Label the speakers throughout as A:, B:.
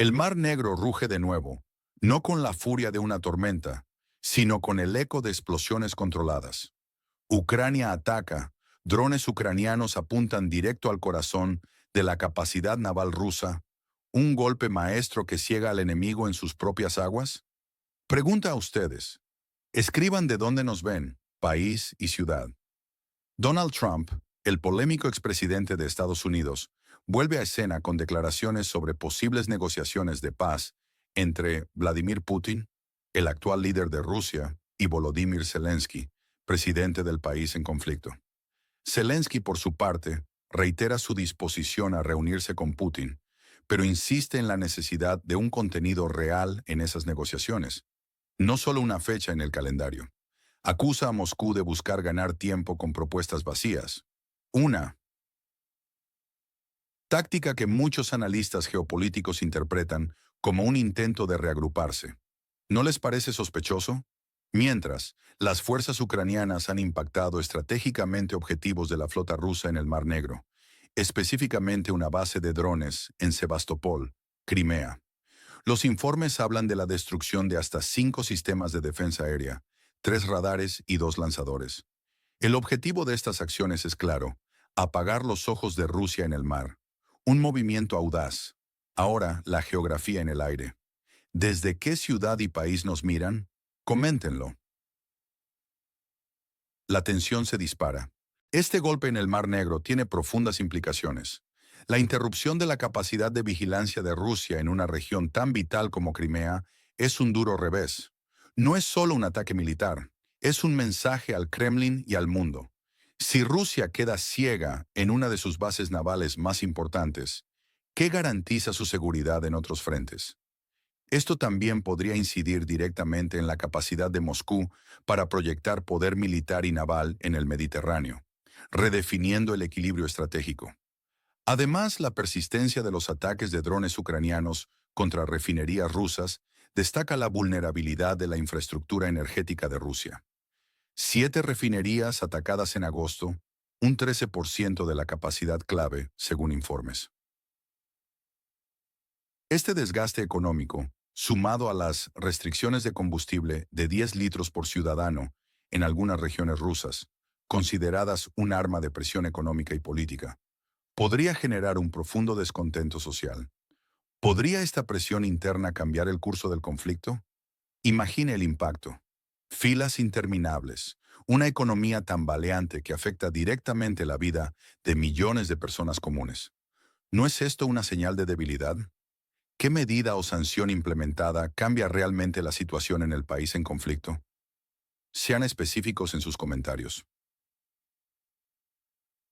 A: El Mar Negro ruge de nuevo, no con la furia de una tormenta, sino con el eco de explosiones controladas. Ucrania ataca, drones ucranianos apuntan directo al corazón de la capacidad naval rusa, un golpe maestro que ciega al enemigo en sus propias aguas. Pregunta a ustedes, escriban de dónde nos ven, país y ciudad. Donald Trump, el polémico expresidente de Estados Unidos, vuelve a escena con declaraciones sobre posibles negociaciones de paz entre Vladimir Putin, el actual líder de Rusia, y Volodymyr Zelensky, presidente del país en conflicto. Zelensky, por su parte, reitera su disposición a reunirse con Putin, pero insiste en la necesidad de un contenido real en esas negociaciones, no solo una fecha en el calendario. Acusa a Moscú de buscar ganar tiempo con propuestas vacías. Una táctica que muchos analistas geopolíticos interpretan como un intento de reagruparse. ¿No les parece sospechoso? Mientras, las fuerzas ucranianas han impactado estratégicamente objetivos de la flota rusa en el Mar Negro, específicamente una base de drones en Sebastopol, Crimea. Los informes hablan de la destrucción de hasta 5 sistemas de defensa aérea, 3 radares y 2 lanzadores. El objetivo de estas acciones es claro: apagar los ojos de Rusia en el mar. Un movimiento audaz. Ahora, la geografía en el aire. ¿Desde qué ciudad y país nos miran? Coméntenlo. La tensión se dispara. Este golpe en el Mar Negro tiene profundas implicaciones. La interrupción de la capacidad de vigilancia de Rusia en una región tan vital como Crimea es un duro revés. No es solo un ataque militar, es un mensaje al Kremlin y al mundo. Si Rusia queda ciega en una de sus bases navales más importantes, ¿qué garantiza su seguridad en otros frentes? Esto también podría incidir directamente en la capacidad de Moscú para proyectar poder militar y naval en el Mediterráneo, redefiniendo el equilibrio estratégico. Además, la persistencia de los ataques de drones ucranianos contra refinerías rusas destaca la vulnerabilidad de la infraestructura energética de Rusia. 7 refinerías atacadas en agosto, un 13% de la capacidad clave, según informes. Este desgaste económico, sumado a las restricciones de combustible de 10 litros por ciudadano en algunas regiones rusas, consideradas un arma de presión económica y política, podría generar un profundo descontento social. ¿Podría esta presión interna cambiar el curso del conflicto? Imagine el impacto. Filas interminables, una economía tambaleante que afecta directamente la vida de millones de personas comunes. ¿No es esto una señal de debilidad? ¿Qué medida o sanción implementada cambia realmente la situación en el país en conflicto? Sean específicos en sus comentarios.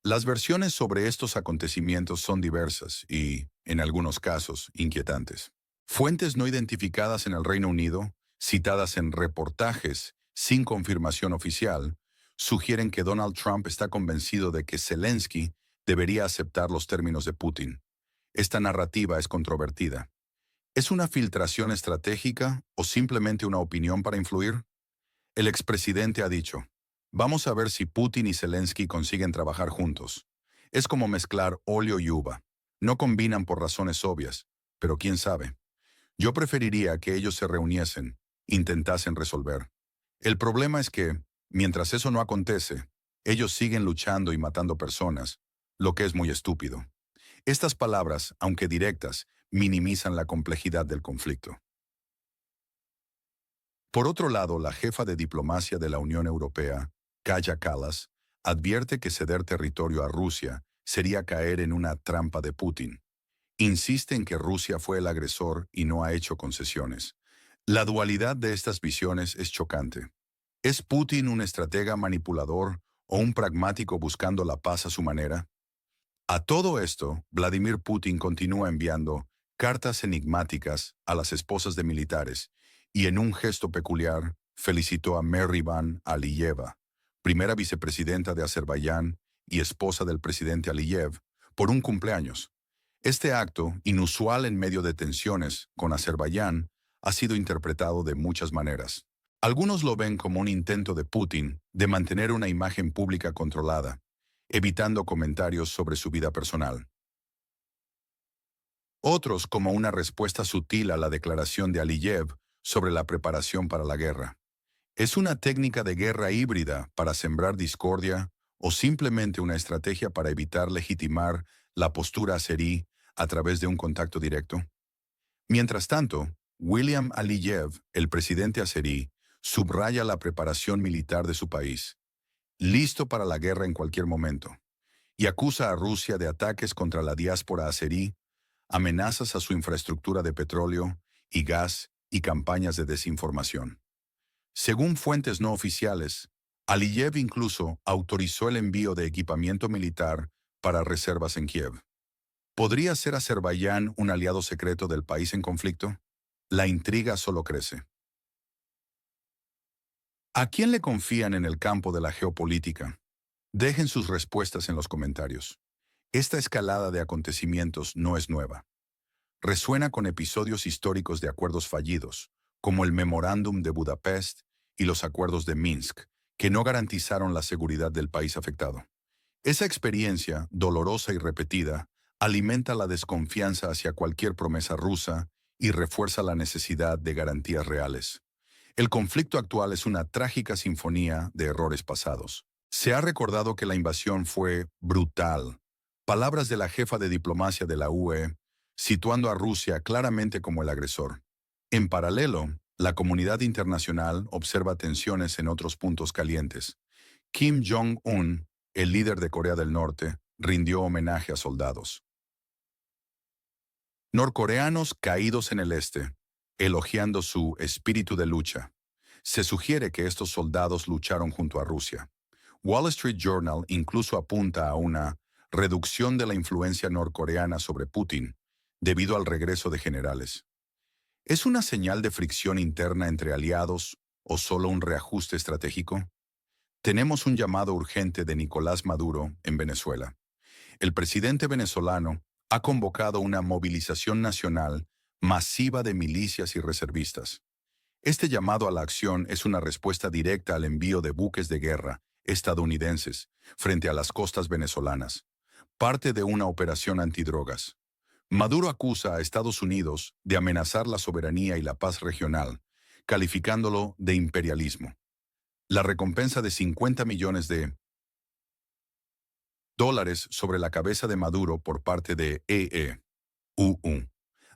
A: Las versiones sobre estos acontecimientos son diversas y, en algunos casos, inquietantes. Fuentes no identificadas en el Reino Unido, citadas en reportajes sin confirmación oficial, sugieren que Donald Trump está convencido de que Zelensky debería aceptar los términos de Putin. Esta narrativa es controvertida. ¿Es una filtración estratégica o simplemente una opinión para influir? El expresidente ha dicho: vamos a ver si Putin y Zelensky consiguen trabajar juntos. Es como mezclar óleo y uva. No combinan por razones obvias, pero quién sabe. Yo preferiría que ellos se reuniesen, intentasen resolver. El problema es que, mientras eso no acontece, ellos siguen luchando y matando personas, lo que es muy estúpido. Estas palabras, aunque directas, minimizan la complejidad del conflicto. Por otro lado, la jefa de diplomacia de la Unión Europea, Kaja Kallas, advierte que ceder territorio a Rusia sería caer en una trampa de Putin. Insiste en que Rusia fue el agresor y no ha hecho concesiones. La dualidad de estas visiones es chocante. ¿Es Putin un estratega manipulador o un pragmático buscando la paz a su manera? A todo esto, Vladimir Putin continúa enviando cartas enigmáticas a las esposas de militares y en un gesto peculiar felicitó a Mehriban Aliyeva, primera vicepresidenta de Azerbaiyán y esposa del presidente Aliyev, por un cumpleaños. Este acto, inusual en medio de tensiones con Azerbaiyán, ha sido interpretado de muchas maneras. Algunos lo ven como un intento de Putin de mantener una imagen pública controlada, evitando comentarios sobre su vida personal. Otros como una respuesta sutil a la declaración de Aliyev sobre la preparación para la guerra. ¿Es una técnica de guerra híbrida para sembrar discordia o simplemente una estrategia para evitar legitimar la postura azerí a través de un contacto directo? Mientras tanto, William Aliyev, el presidente azerí, subraya la preparación militar de su país, listo para la guerra en cualquier momento, y acusa a Rusia de ataques contra la diáspora azerí, amenazas a su infraestructura de petróleo y gas y campañas de desinformación. Según fuentes no oficiales, Aliyev incluso autorizó el envío de equipamiento militar para reservas en Kiev. ¿Podría ser Azerbaiyán un aliado secreto del país en conflicto? La intriga solo crece. ¿A quién le confían en el campo de la geopolítica? Dejen sus respuestas en los comentarios. Esta escalada de acontecimientos no es nueva. Resuena con episodios históricos de acuerdos fallidos, como el Memorándum de Budapest y los acuerdos de Minsk, que no garantizaron la seguridad del país afectado. Esa experiencia, dolorosa y repetida, alimenta la desconfianza hacia cualquier promesa rusa y refuerza la necesidad de garantías reales. El conflicto actual es una trágica sinfonía de errores pasados. Se ha recordado que la invasión fue brutal. Palabras de la jefa de diplomacia de la UE, situando a Rusia claramente como el agresor. En paralelo, la comunidad internacional observa tensiones en otros puntos calientes. Kim Jong-un, el líder de Corea del Norte, rindió homenaje a soldados norcoreanos caídos en el este, elogiando su espíritu de lucha. Se sugiere que estos soldados lucharon junto a Rusia. Wall Street Journal incluso apunta a una reducción de la influencia norcoreana sobre Putin debido al regreso de generales. ¿Es una señal de fricción interna entre aliados o solo un reajuste estratégico? Tenemos un llamado urgente de Nicolás Maduro en Venezuela. El presidente venezolano ha convocado una movilización nacional masiva de milicias y reservistas. Este llamado a la acción es una respuesta directa al envío de buques de guerra estadounidenses frente a las costas venezolanas, parte de una operación antidrogas. Maduro acusa a Estados Unidos de amenazar la soberanía y la paz regional, calificándolo de imperialismo. La recompensa de 50 millones de dólares sobre la cabeza de Maduro por parte de EEUU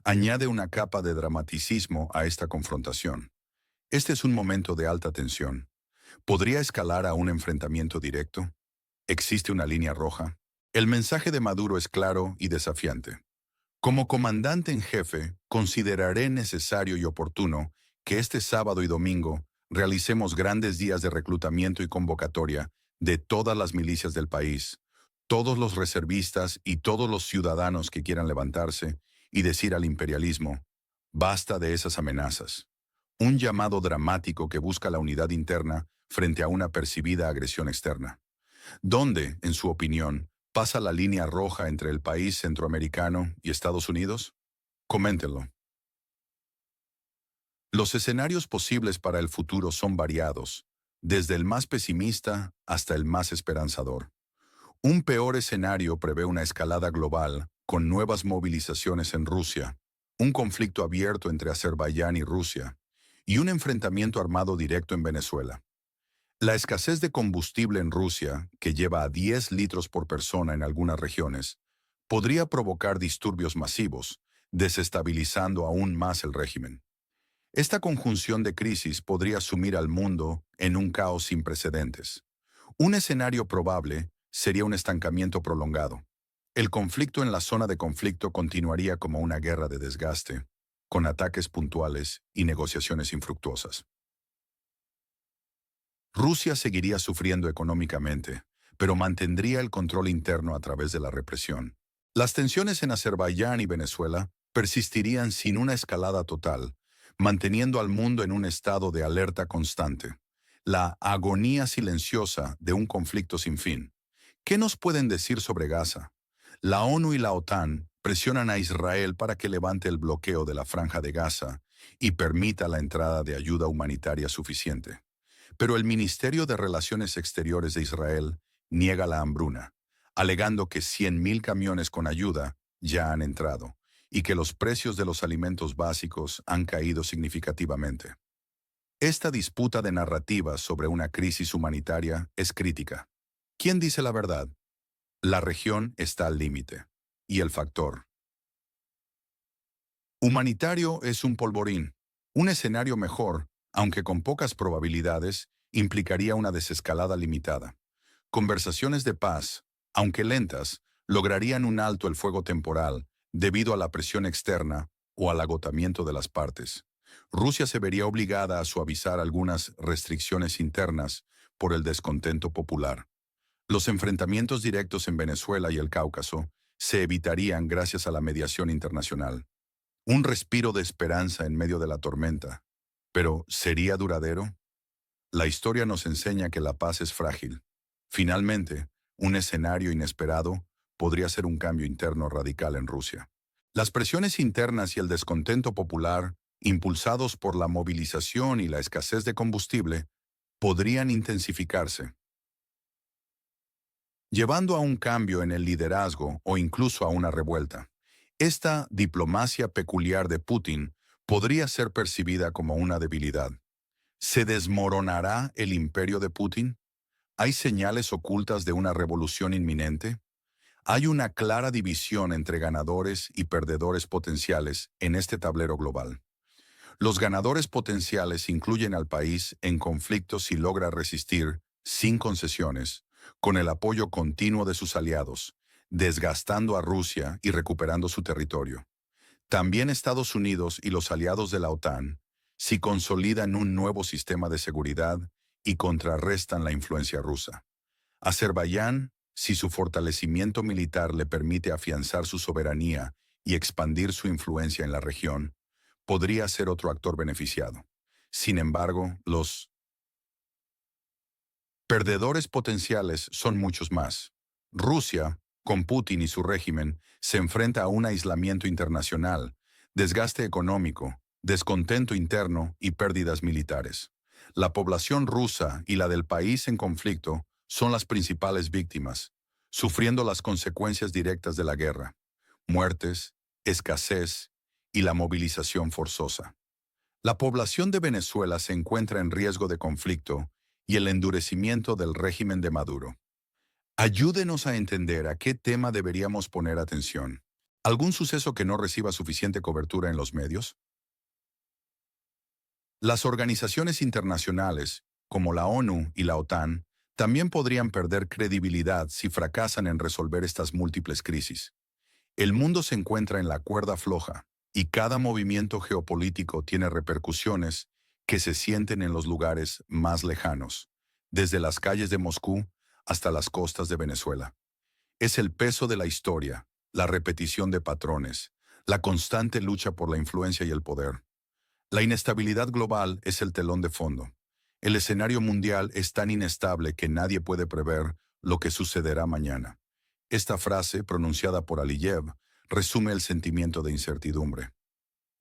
A: añade una capa de dramaticismo a esta confrontación. Este es un momento de alta tensión. ¿Podría escalar a un enfrentamiento directo? ¿Existe una línea roja? El mensaje de Maduro es claro y desafiante. Como comandante en jefe, consideraré necesario y oportuno que este sábado y domingo realicemos grandes días de reclutamiento y convocatoria de todas las milicias del país, todos los reservistas y todos los ciudadanos que quieran levantarse y decir al imperialismo, basta de esas amenazas. Un llamado dramático que busca la unidad interna frente a una percibida agresión externa. ¿Dónde, en su opinión, pasa la línea roja entre el país centroamericano y Estados Unidos? Coméntenlo. Los escenarios posibles para el futuro son variados, desde el más pesimista hasta el más esperanzador. Un peor escenario prevé una escalada global, con nuevas movilizaciones en Rusia, un conflicto abierto entre Azerbaiyán y Rusia, y un enfrentamiento armado directo en Venezuela. La escasez de combustible en Rusia, que lleva a 10 litros por persona en algunas regiones, podría provocar disturbios masivos, desestabilizando aún más el régimen. Esta conjunción de crisis podría sumir al mundo en un caos sin precedentes. Un escenario probable sería un estancamiento prolongado. El conflicto en la zona de conflicto continuaría como una guerra de desgaste, con ataques puntuales y negociaciones infructuosas. Rusia seguiría sufriendo económicamente, pero mantendría el control interno a través de la represión. Las tensiones en Azerbaiyán y Venezuela persistirían sin una escalada total, manteniendo al mundo en un estado de alerta constante. La agonía silenciosa de un conflicto sin fin. ¿Qué nos pueden decir sobre Gaza? La ONU y la OTAN presionan a Israel para que levante el bloqueo de la Franja de Gaza y permita la entrada de ayuda humanitaria suficiente. Pero el Ministerio de Relaciones Exteriores de Israel niega la hambruna, alegando que 100.000 camiones con ayuda ya han entrado y que los precios de los alimentos básicos han caído significativamente. Esta disputa de narrativas sobre una crisis humanitaria es crítica. ¿Quién dice la verdad? La región está al límite. Y el factor humanitario es un polvorín. Un escenario mejor, aunque con pocas probabilidades, implicaría una desescalada limitada. Conversaciones de paz, aunque lentas, lograrían un alto el fuego temporal debido a la presión externa o al agotamiento de las partes. Rusia se vería obligada a suavizar algunas restricciones internas por el descontento popular. Los enfrentamientos directos en Venezuela y el Cáucaso se evitarían gracias a la mediación internacional. Un respiro de esperanza en medio de la tormenta. Pero, ¿sería duradero? La historia nos enseña que la paz es frágil. Finalmente, un escenario inesperado podría ser un cambio interno radical en Rusia. Las presiones internas y el descontento popular, impulsados por la movilización y la escasez de combustible, podrían intensificarse, llevando a un cambio en el liderazgo o incluso a una revuelta. Esta diplomacia peculiar de Putin podría ser percibida como una debilidad. ¿Se desmoronará el imperio de Putin? ¿Hay señales ocultas de una revolución inminente? Hay una clara división entre ganadores y perdedores potenciales en este tablero global. Los ganadores potenciales incluyen al país en conflicto si logra resistir, sin concesiones, con el apoyo continuo de sus aliados, desgastando a Rusia y recuperando su territorio. También Estados Unidos y los aliados de la OTAN, si consolidan un nuevo sistema de seguridad y contrarrestan la influencia rusa. Azerbaiyán, si su fortalecimiento militar le permite afianzar su soberanía y expandir su influencia en la región, podría ser otro actor beneficiado. Sin embargo, los perdedores potenciales son muchos más. Rusia, con Putin y su régimen, se enfrenta a un aislamiento internacional, desgaste económico, descontento interno y pérdidas militares. La población rusa y la del país en conflicto son las principales víctimas, sufriendo las consecuencias directas de la guerra: muertes, escasez y la movilización forzosa. La población de Venezuela se encuentra en riesgo de conflicto y el endurecimiento del régimen de Maduro. Ayúdenos a entender a qué tema deberíamos poner atención. ¿Algún suceso que no reciba suficiente cobertura en los medios? Las organizaciones internacionales, como la ONU y la OTAN, también podrían perder credibilidad si fracasan en resolver estas múltiples crisis. El mundo se encuentra en la cuerda floja, y cada movimiento geopolítico tiene repercusiones que se sienten en los lugares más lejanos, desde las calles de Moscú hasta las costas de Venezuela. Es el peso de la historia, la repetición de patrones, la constante lucha por la influencia y el poder. La inestabilidad global es el telón de fondo. El escenario mundial es tan inestable que nadie puede prever lo que sucederá mañana. Esta frase, pronunciada por Aliyev, resume el sentimiento de incertidumbre.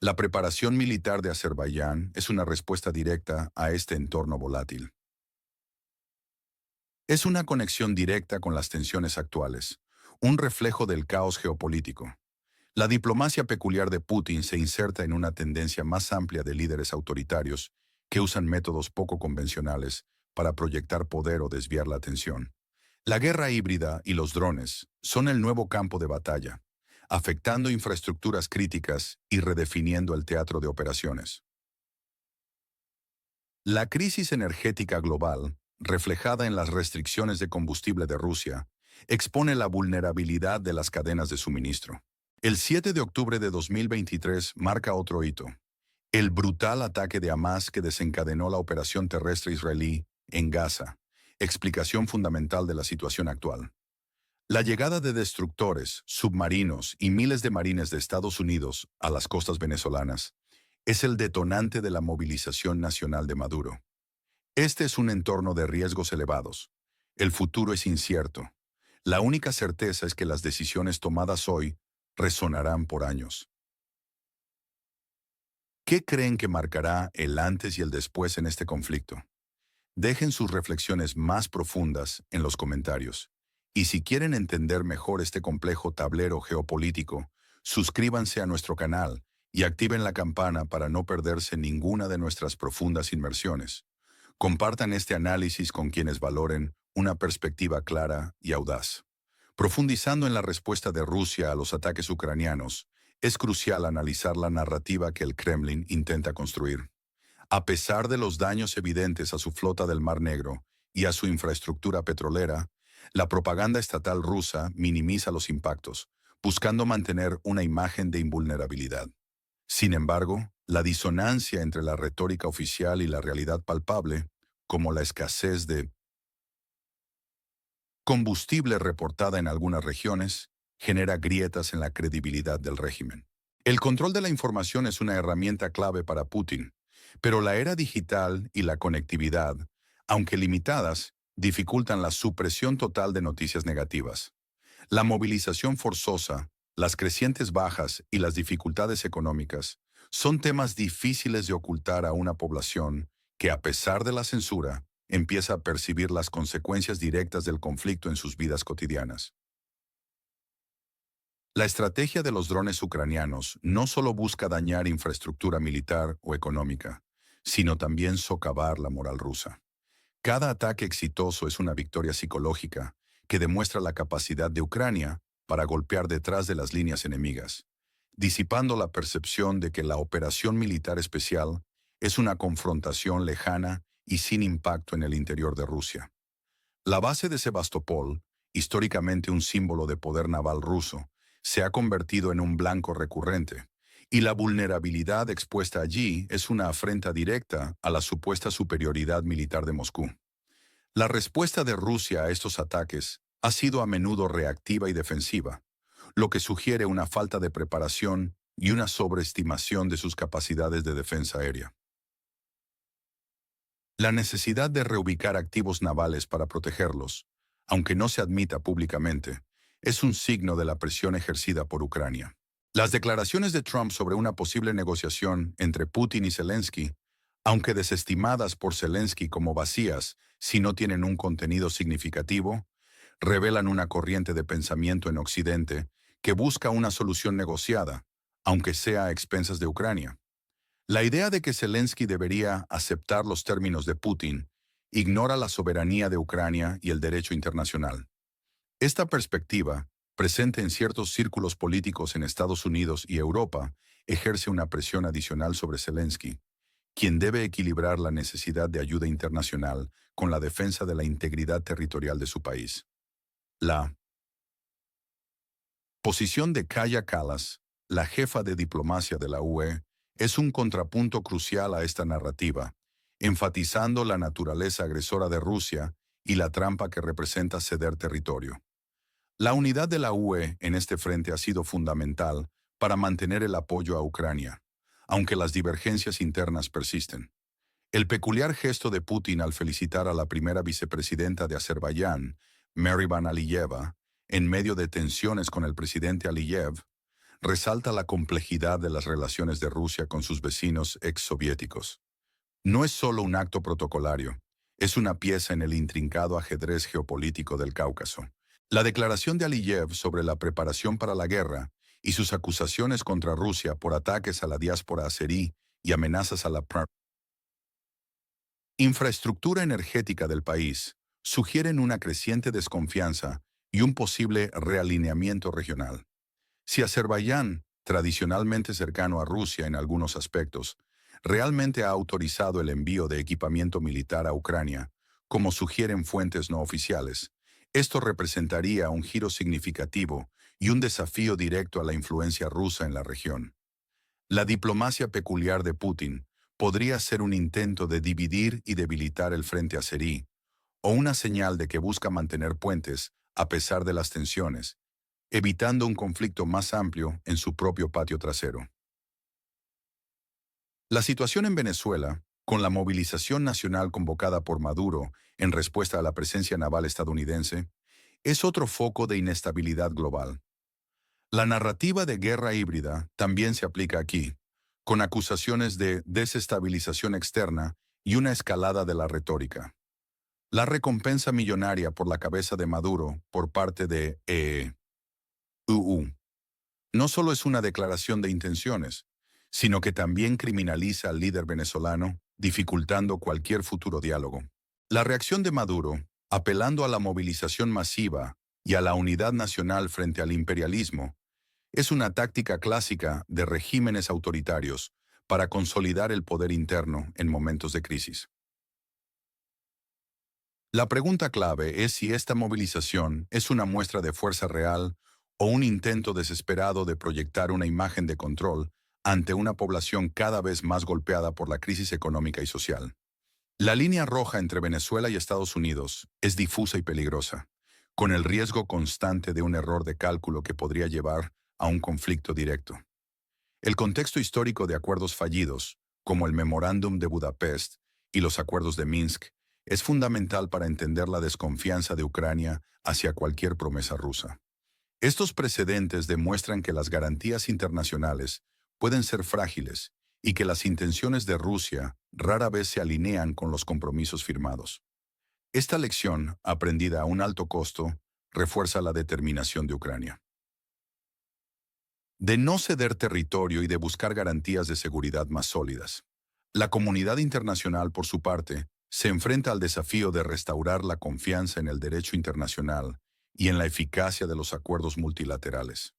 A: La preparación militar de Azerbaiyán es una respuesta directa a este entorno volátil. Es una conexión directa con las tensiones actuales, un reflejo del caos geopolítico. La diplomacia peculiar de Putin se inserta en una tendencia más amplia de líderes autoritarios que usan métodos poco convencionales para proyectar poder o desviar la atención. La guerra híbrida y los drones son el nuevo campo de batalla, afectando infraestructuras críticas y redefiniendo el teatro de operaciones. La crisis energética global, reflejada en las restricciones de combustible de Rusia, expone la vulnerabilidad de las cadenas de suministro. El 7 de octubre de 2023 marca otro hito: el brutal ataque de Hamás que desencadenó la operación terrestre israelí en Gaza, explicación fundamental de la situación actual. La llegada de destructores, submarinos y miles de marines de Estados Unidos a las costas venezolanas es el detonante de la movilización nacional de Maduro. Este es un entorno de riesgos elevados. El futuro es incierto. La única certeza es que las decisiones tomadas hoy resonarán por años. ¿Qué creen que marcará el antes y el después en este conflicto? Dejen sus reflexiones más profundas en los comentarios. Y si quieren entender mejor este complejo tablero geopolítico, suscríbanse a nuestro canal y activen la campana para no perderse ninguna de nuestras profundas inmersiones. Compartan este análisis con quienes valoren una perspectiva clara y audaz. Profundizando en la respuesta de Rusia a los ataques ucranianos, es crucial analizar la narrativa que el Kremlin intenta construir. A pesar de los daños evidentes a su flota del Mar Negro y a su infraestructura petrolera, la propaganda estatal rusa minimiza los impactos, buscando mantener una imagen de invulnerabilidad. Sin embargo, la disonancia entre la retórica oficial y la realidad palpable, como la escasez de combustible reportada en algunas regiones, genera grietas en la credibilidad del régimen. El control de la información es una herramienta clave para Putin, pero la era digital y la conectividad, aunque limitadas, dificultan la supresión total de noticias negativas. La movilización forzosa, las crecientes bajas y las dificultades económicas son temas difíciles de ocultar a una población que, a pesar de la censura, empieza a percibir las consecuencias directas del conflicto en sus vidas cotidianas. La estrategia de los drones ucranianos no solo busca dañar infraestructura militar o económica, sino también socavar la moral rusa. Cada ataque exitoso es una victoria psicológica que demuestra la capacidad de Ucrania para golpear detrás de las líneas enemigas, disipando la percepción de que la operación militar especial es una confrontación lejana y sin impacto en el interior de Rusia. La base de Sebastopol, históricamente un símbolo de poder naval ruso, se ha convertido en un blanco recurrente, y la vulnerabilidad expuesta allí es una afrenta directa a la supuesta superioridad militar de Moscú. La respuesta de Rusia a estos ataques ha sido a menudo reactiva y defensiva, lo que sugiere una falta de preparación y una sobreestimación de sus capacidades de defensa aérea. La necesidad de reubicar activos navales para protegerlos, aunque no se admita públicamente, es un signo de la presión ejercida por Ucrania. Las declaraciones de Trump sobre una posible negociación entre Putin y Zelensky, aunque desestimadas por Zelensky como vacías si no tienen un contenido significativo, revelan una corriente de pensamiento en Occidente que busca una solución negociada, aunque sea a expensas de Ucrania. La idea de que Zelensky debería aceptar los términos de Putin ignora la soberanía de Ucrania y el derecho internacional. Esta perspectiva, presente en ciertos círculos políticos en Estados Unidos y Europa, ejerce una presión adicional sobre Zelensky, quien debe equilibrar la necesidad de ayuda internacional con la defensa de la integridad territorial de su país. La posición de Kaja Kallas, la jefa de diplomacia de la UE, es un contrapunto crucial a esta narrativa, enfatizando la naturaleza agresora de Rusia y la trampa que representa ceder territorio. La unidad de la UE en este frente ha sido fundamental para mantener el apoyo a Ucrania, aunque las divergencias internas persisten. El peculiar gesto de Putin al felicitar a la primera vicepresidenta de Azerbaiyán, Merivan Aliyeva, en medio de tensiones con el presidente Aliyev, resalta la complejidad de las relaciones de Rusia con sus vecinos exsoviéticos. No es solo un acto protocolario, es una pieza en el intrincado ajedrez geopolítico del Cáucaso. La declaración de Aliyev sobre la preparación para la guerra y sus acusaciones contra Rusia por ataques a la diáspora azerí y amenazas a la infraestructura energética del país sugieren una creciente desconfianza y un posible realineamiento regional. Si Azerbaiyán, tradicionalmente cercano a Rusia en algunos aspectos, realmente ha autorizado el envío de equipamiento militar a Ucrania, como sugieren fuentes no oficiales, esto representaría un giro significativo y un desafío directo a la influencia rusa en la región. La diplomacia peculiar de Putin podría ser un intento de dividir y debilitar el frente azerí, o una señal de que busca mantener puentes a pesar de las tensiones, evitando un conflicto más amplio en su propio patio trasero. La situación en Venezuela, con la movilización nacional convocada por Maduro en respuesta a la presencia naval estadounidense, es otro foco de inestabilidad global. La narrativa de guerra híbrida también se aplica aquí, con acusaciones de desestabilización externa y una escalada de la retórica. La recompensa millonaria por la cabeza de Maduro por parte de UU no solo es una declaración de intenciones, sino que también criminaliza al líder venezolano, dificultando cualquier futuro diálogo. La reacción de Maduro, apelando a la movilización masiva y a la unidad nacional frente al imperialismo, es una táctica clásica de regímenes autoritarios para consolidar el poder interno en momentos de crisis. La pregunta clave es si esta movilización es una muestra de fuerza real o un intento desesperado de proyectar una imagen de control ante una población cada vez más golpeada por la crisis económica y social. La línea roja entre Venezuela y Estados Unidos es difusa y peligrosa, con el riesgo constante de un error de cálculo que podría llevar a un conflicto directo. El contexto histórico de acuerdos fallidos, como el Memorándum de Budapest y los acuerdos de Minsk, es fundamental para entender la desconfianza de Ucrania hacia cualquier promesa rusa. Estos precedentes demuestran que las garantías internacionales pueden ser frágiles y que las intenciones de Rusia rara vez se alinean con los compromisos firmados. Esta lección, aprendida a un alto costo, refuerza la determinación de Ucrania de no ceder territorio y de buscar garantías de seguridad más sólidas. La comunidad internacional, por su parte, se enfrenta al desafío de restaurar la confianza en el derecho internacional y en la eficacia de los acuerdos multilaterales.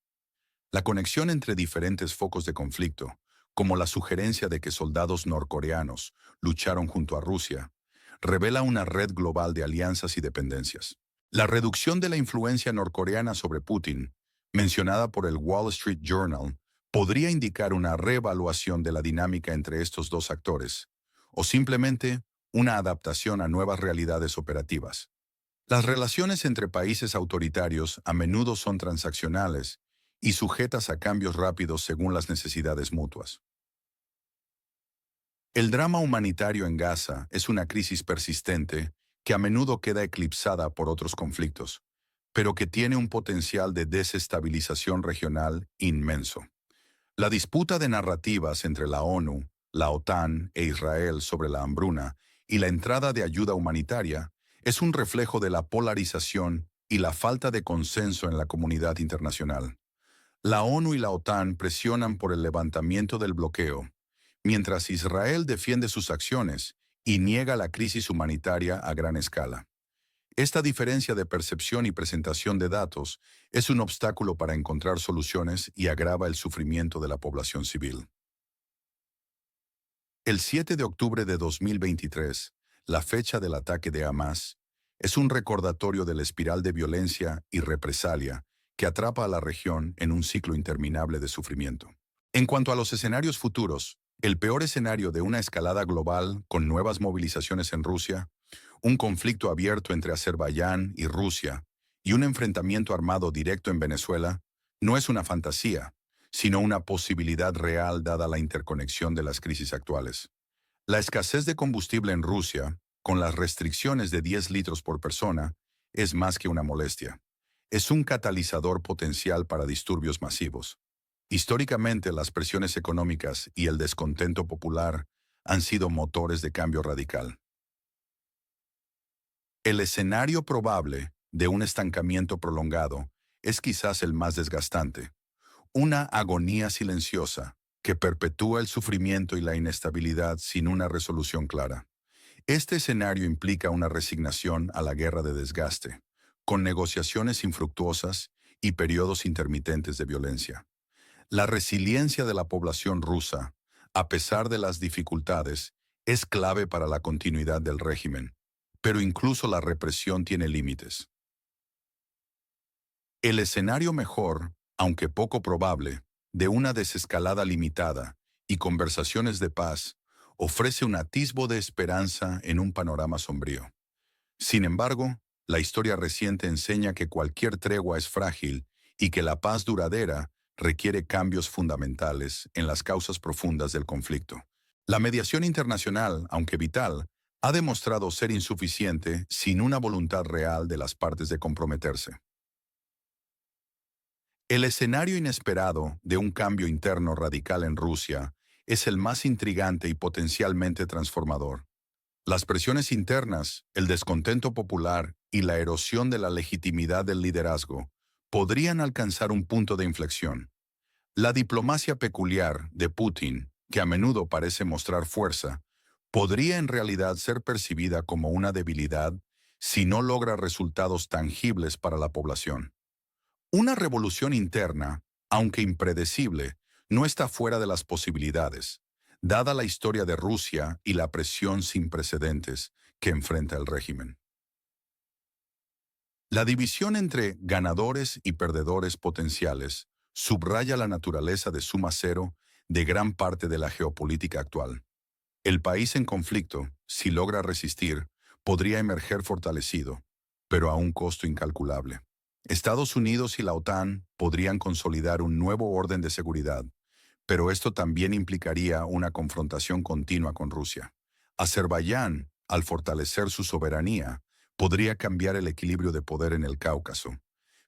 A: La conexión entre diferentes focos de conflicto, como la sugerencia de que soldados norcoreanos lucharon junto a Rusia, revela una red global de alianzas y dependencias. La reducción de la influencia norcoreana sobre Putin, mencionada por el Wall Street Journal, podría indicar una reevaluación de la dinámica entre estos dos actores, o simplemente una adaptación a nuevas realidades operativas. Las relaciones entre países autoritarios a menudo son transaccionales y sujetas a cambios rápidos según las necesidades mutuas. El drama humanitario en Gaza es una crisis persistente que a menudo queda eclipsada por otros conflictos, pero que tiene un potencial de desestabilización regional inmenso. La disputa de narrativas entre la ONU, la OTAN e Israel sobre la hambruna y la entrada de ayuda humanitaria es un reflejo de la polarización y la falta de consenso en la comunidad internacional. La ONU y la OTAN presionan por el levantamiento del bloqueo, mientras Israel defiende sus acciones y niega la crisis humanitaria a gran escala. Esta diferencia de percepción y presentación de datos es un obstáculo para encontrar soluciones y agrava el sufrimiento de la población civil. El 7 de octubre de 2023, la fecha del ataque de Hamas, es un recordatorio de la espiral de violencia y represalia que atrapa a la región en un ciclo interminable de sufrimiento. En cuanto a los escenarios futuros, el peor escenario de una escalada global con nuevas movilizaciones en Rusia, un conflicto abierto entre Azerbaiyán y Rusia y un enfrentamiento armado directo en Venezuela, no es una fantasía, sino una posibilidad real dada la interconexión de las crisis actuales. La escasez de combustible en Rusia, con las restricciones de 10 litros por persona, es más que una molestia. Es un catalizador potencial para disturbios masivos. Históricamente, las presiones económicas y el descontento popular han sido motores de cambio radical. El escenario probable de un estancamiento prolongado es quizás el más desgastante, una agonía silenciosa que perpetúa el sufrimiento y la inestabilidad sin una resolución clara. Este escenario implica una resignación a la guerra de desgaste, con negociaciones infructuosas y periodos intermitentes de violencia. La resiliencia de la población rusa, a pesar de las dificultades, es clave para la continuidad del régimen, pero incluso la represión tiene límites. El escenario mejor, aunque poco probable, de una desescalada limitada y conversaciones de paz, ofrece un atisbo de esperanza en un panorama sombrío. Sin embargo, la historia reciente enseña que cualquier tregua es frágil y que la paz duradera requiere cambios fundamentales en las causas profundas del conflicto. La mediación internacional, aunque vital, ha demostrado ser insuficiente sin una voluntad real de las partes de comprometerse. El escenario inesperado de un cambio interno radical en Rusia es el más intrigante y potencialmente transformador. Las presiones internas, el descontento popular y la erosión de la legitimidad del liderazgo podrían alcanzar un punto de inflexión. La diplomacia peculiar de Putin, que a menudo parece mostrar fuerza, podría en realidad ser percibida como una debilidad si no logra resultados tangibles para la población. Una revolución interna, aunque impredecible, no está fuera de las posibilidades, dada la historia de Rusia y la presión sin precedentes que enfrenta el régimen. La división entre ganadores y perdedores potenciales subraya la naturaleza de suma cero de gran parte de la geopolítica actual. El país en conflicto, si logra resistir, podría emerger fortalecido, pero a un costo incalculable. Estados Unidos y la OTAN podrían consolidar un nuevo orden de seguridad, pero esto también implicaría una confrontación continua con Rusia. Azerbaiyán, al fortalecer su soberanía, podría cambiar el equilibrio de poder en el Cáucaso,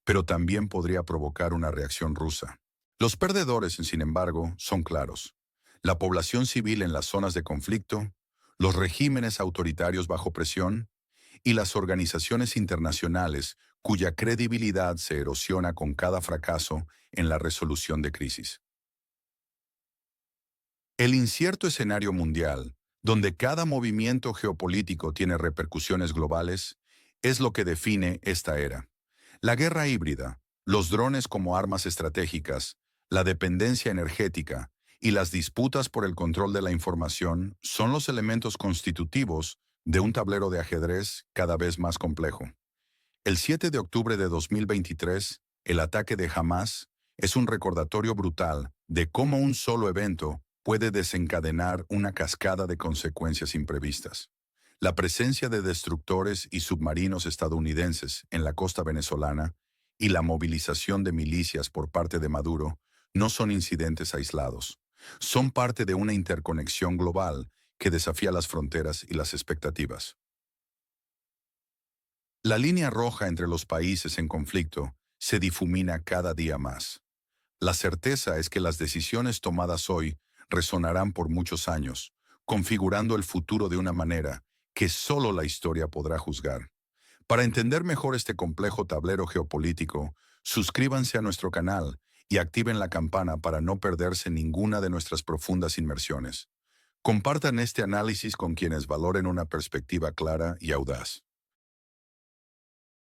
A: pero también podría provocar una reacción rusa. Los perdedores, sin embargo, son claros. La población civil en las zonas de conflicto, los regímenes autoritarios bajo presión y las organizaciones internacionales cuya credibilidad se erosiona con cada fracaso en la resolución de crisis. El incierto escenario mundial, donde cada movimiento geopolítico tiene repercusiones globales, es lo que define esta era. La guerra híbrida, los drones como armas estratégicas, la dependencia energética y las disputas por el control de la información son los elementos constitutivos de un tablero de ajedrez cada vez más complejo. El 7 de octubre de 2023, el ataque de Hamas es un recordatorio brutal de cómo un solo evento puede desencadenar una cascada de consecuencias imprevistas. La presencia de destructores y submarinos estadounidenses en la costa venezolana y la movilización de milicias por parte de Maduro no son incidentes aislados. Son parte de una interconexión global que desafía las fronteras y las expectativas. La línea roja entre los países en conflicto se difumina cada día más. La certeza es que las decisiones tomadas hoy resonarán por muchos años, configurando el futuro de una manera que solo la historia podrá juzgar. Para entender mejor este complejo tablero geopolítico, suscríbanse a nuestro canal y activen la campana para no perderse ninguna de nuestras profundas inmersiones. Compartan este análisis con quienes valoren una perspectiva clara y audaz.